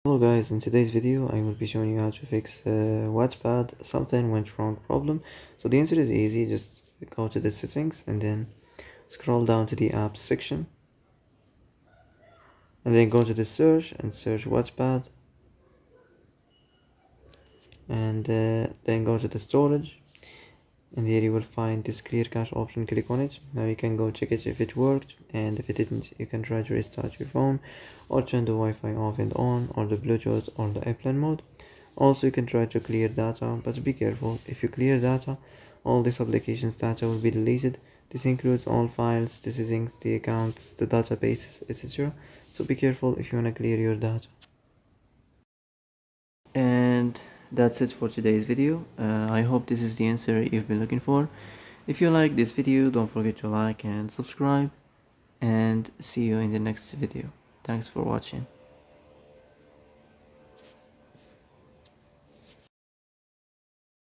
Hello guys, in today's video I will be showing you how to fix Wattpad something went wrong problem. So the answer is easy, just go to the settings and then scroll down to the apps section and then go to the search and search Wattpad and then go to the storage and here you will find this clear cache option. Click on it. Now you can go check it if it worked, and if it didn't you can try to restart your phone or turn the Wi-Fi off and on, or the Bluetooth or the airplane mode. Also you can try to clear data, but be careful. If you clear data, all this application's data will be deleted. This includes all files, the settings, the accounts, the databases, etc. So be careful if you want to clear your data. And that's it for today's video. I hope this is the answer you've been looking for. If you like this video, don't forget to like and subscribe, and see you in the next video. Thanks for watching.